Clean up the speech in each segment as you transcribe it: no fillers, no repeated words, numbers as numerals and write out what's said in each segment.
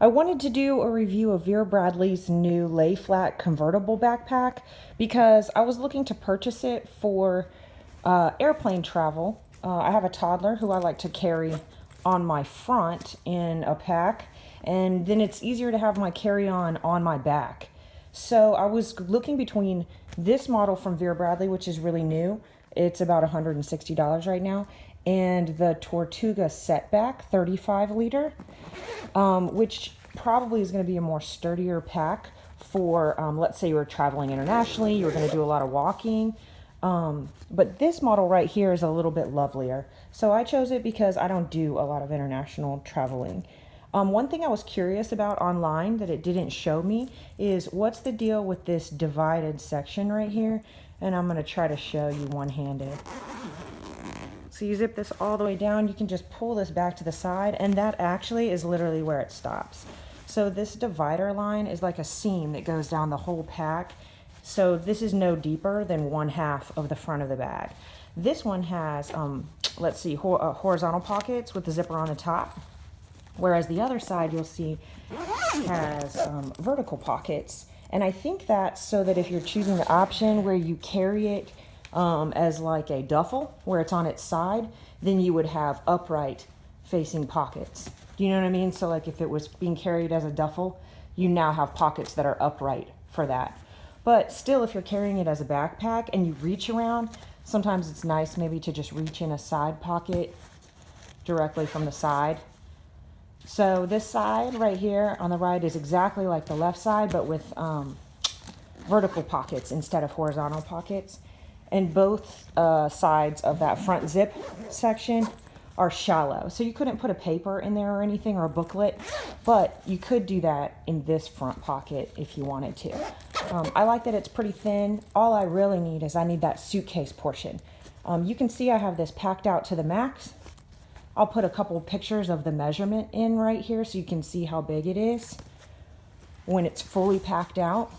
I wanted to do a review of Vera Bradley's new lay flat convertible backpack because I was looking to purchase it for airplane travel. I have a toddler who I like to carry on my front in a pack, and then it's easier to have my carry-on my back. So I was looking between this model from Vera Bradley, which is really new. It's about $160 right now, and the Tortuga Setback 35 liter, which probably is going to be a more sturdier pack for, let's say you were traveling internationally, you were going to do a lot of walking. But this model right here is a little bit lovelier. So I chose it because I don't do a lot of international traveling. One thing I was curious about online that it didn't show me is what's the deal with this divided section right here? And I'm going to try to show you one-handed. So you zip this all the way down, you can just pull this back to the side, and that actually is literally where it stops. So this divider line is like a seam that goes down the whole pack. So this is no deeper than 1/2 of the front of the bag. This one has, let's see, horizontal pockets with the zipper on the top. Whereas the other side you'll see has vertical pockets. And I think that's so that if you're choosing the option where you carry it as like a duffel, where it's on its side, then you would have upright facing pockets. Do you know what I mean? So like if it was being carried as a duffel, you now have pockets that are upright for that. But still, if you're carrying it as a backpack and you reach around, sometimes it's nice maybe to just reach in a side pocket directly from the side. So this side right here on the right is exactly like the left side, but with vertical pockets instead of horizontal pockets. And both sides of that front zip section are shallow. So you couldn't put a paper in there or anything, or a booklet, but you could do that in this front pocket if you wanted to. I like that it's pretty thin. All I really need is I need that suitcase portion. You can see I have this packed out to the max. I'll put a couple pictures of the measurement in right here so you can see how big it is when it's fully packed out.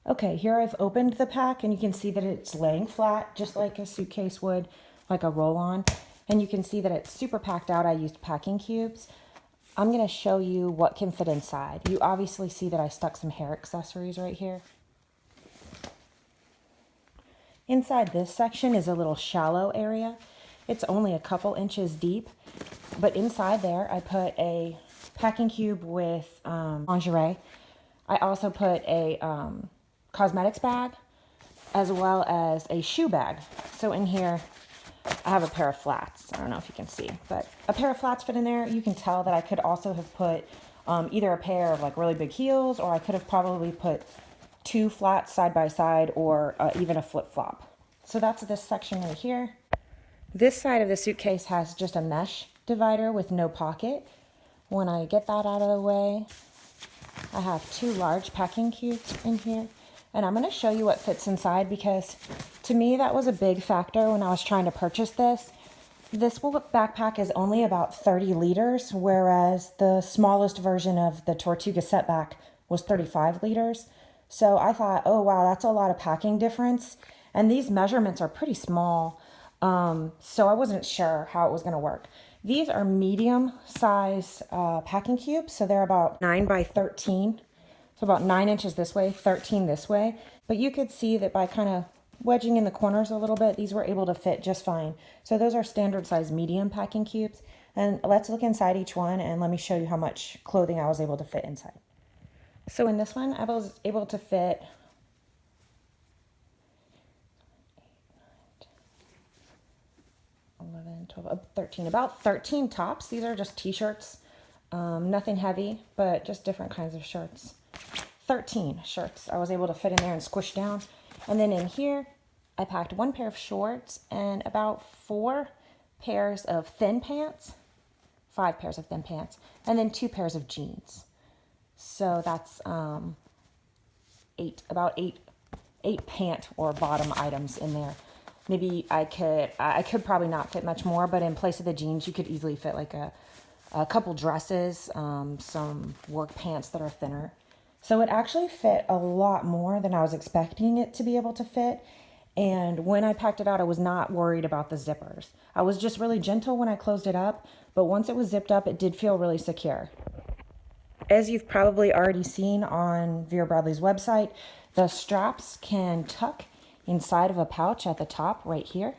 Okay, here I've opened the pack and you can see that it's laying flat just like a suitcase would, like a roll-on. And you can see that it's super packed out. I used packing cubes. I'm going to show you what can fit inside. You obviously see that I stuck some hair accessories right here. Inside this section is a little shallow area. It's only a couple inches deep, but inside there I put a packing cube with lingerie. I also put a cosmetics bag as well as a shoe bag. So in here I have a pair of flats. I don't know if you can see, but a pair of flats fit in there. You can tell that I could also have put either a pair of like really big heels, or I could have probably put 2 flats side by side, or even a flip-flop. So that's this section right here. This side of the suitcase has just a mesh divider with no pocket. When I get that out of the way, I have 2 large packing cubes in here. And I'm going to show you what fits inside, because to me that was a big factor when I was trying to purchase this. This backpack is only about 30 liters, whereas the smallest version of the Tortuga Setback was 35 liters. So I thought, oh wow, that's a lot of packing difference. And these measurements are pretty small. So I wasn't sure how it was going to work. These are medium size packing cubes. So they're about 9 by 13. So about 9 inches this way, 13 this way. But you could see that by kind of wedging in the corners a little bit, these were able to fit just fine. So those are standard size medium packing cubes. And let's look inside each one and let me show you how much clothing I was able to fit inside. So in this one, I was able to fit 11, 12, 13, about 13 tops. These are just t-shirts, nothing heavy, but just different kinds of shirts. 13 shirts I was able to fit in there and squish down. And then in here, I packed 1 pair of shorts and about 4 pairs of thin pants, 5 pairs of thin pants, and then 2 pairs of jeans. So that's about eight pant or bottom items in there. Maybe I could probably not fit much more, but in place of the jeans, you could easily fit like a couple dresses, some work pants that are thinner. So it actually fit a lot more than I was expecting it to be able to fit. And when I packed it out, I was not worried about the zippers. I was just really gentle when I closed it up, but once it was zipped up, it did feel really secure. As you've probably already seen on Vera Bradley's website, the straps can tuck inside of a pouch at the top right here.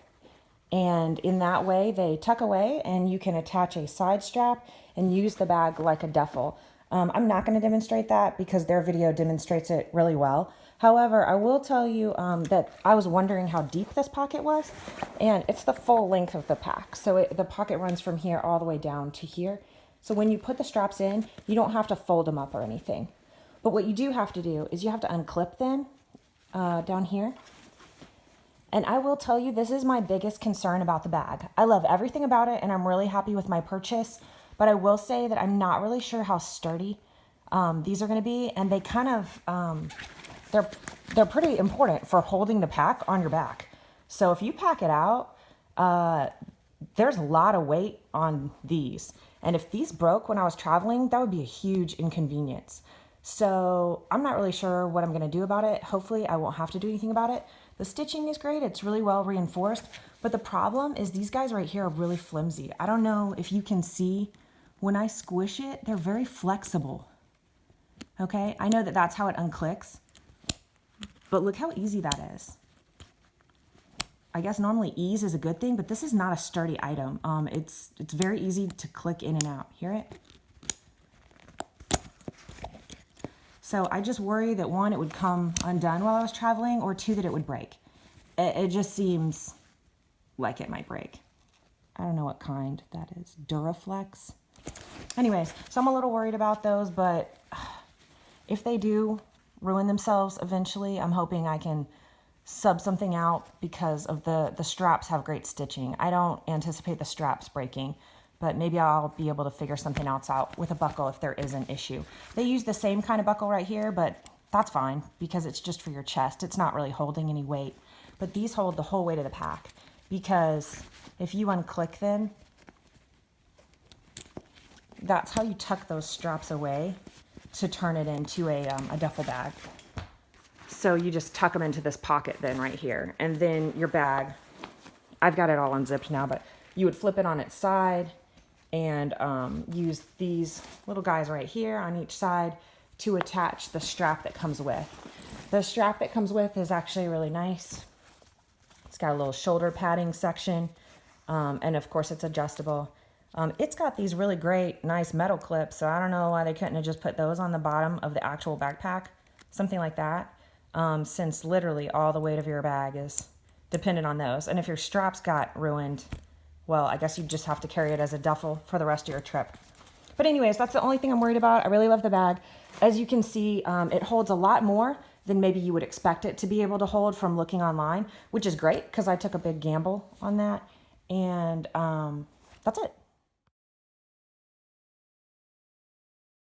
And in that way, they tuck away and you can attach a side strap and use the bag like a duffel. I'm not going to demonstrate that because their video demonstrates it really well. However, I will tell you that I was wondering how deep this pocket was, and it's the full length of the pack. So the pocket runs from here all the way down to here. So when you put the straps in, you don't have to fold them up or anything. But what you do have to do is you have to unclip them down here. And I will tell you, this is my biggest concern about the bag. I love everything about it and I'm really happy with my purchase, but I will say that I'm not really sure how sturdy these are gonna be, and they kind of, they're pretty important for holding the pack on your back. So if you pack it out, there's a lot of weight on these. And if these broke when I was traveling, that would be a huge inconvenience. So I'm not really sure what I'm gonna do about it. Hopefully I won't have to do anything about it. The stitching is great, it's really well reinforced, but the problem is these guys right here are really flimsy. I don't know if you can see, when I squish it, they're very flexible. Okay, I know that that's how it unclicks, but look how easy that is. I guess normally ease is a good thing, but this is not a sturdy item. It's very easy to click in and out. Hear it? So I just worry that one, it would come undone while I was traveling, or two, that it would break. It just seems like it might break. I don't know what kind that is. Duraflex. Anyways, so I'm a little worried about those, but if they do ruin themselves eventually, I'm hoping I can sub something out because of the straps have great stitching. I don't anticipate the straps breaking, but maybe I'll be able to figure something else out with a buckle if there is an issue. They use the same kind of buckle right here, but that's fine because it's just for your chest. It's not really holding any weight, but these hold the whole weight of the pack, because if you unclick them, that's how you tuck those straps away to turn it into a duffel bag. So you just tuck them into this pocket then right here, and then your bag, I've got it all unzipped now, but you would flip it on its side and use these little guys right here on each side to attach the strap that comes with. The strap that comes with is actually really nice. It's got a little shoulder padding section, and of course it's adjustable. It's got these really great, nice metal clips, so I don't know why they couldn't have just put those on the bottom of the actual backpack, something like that, since literally all the weight of your bag is dependent on those. And if your straps got ruined, well, I guess you just have to carry it as a duffel for the rest of your trip. But anyways, that's the only thing I'm worried about. I really love the bag. As you can see, it holds a lot more than maybe you would expect it to be able to hold from looking online, which is great because I took a big gamble on that. And that's it.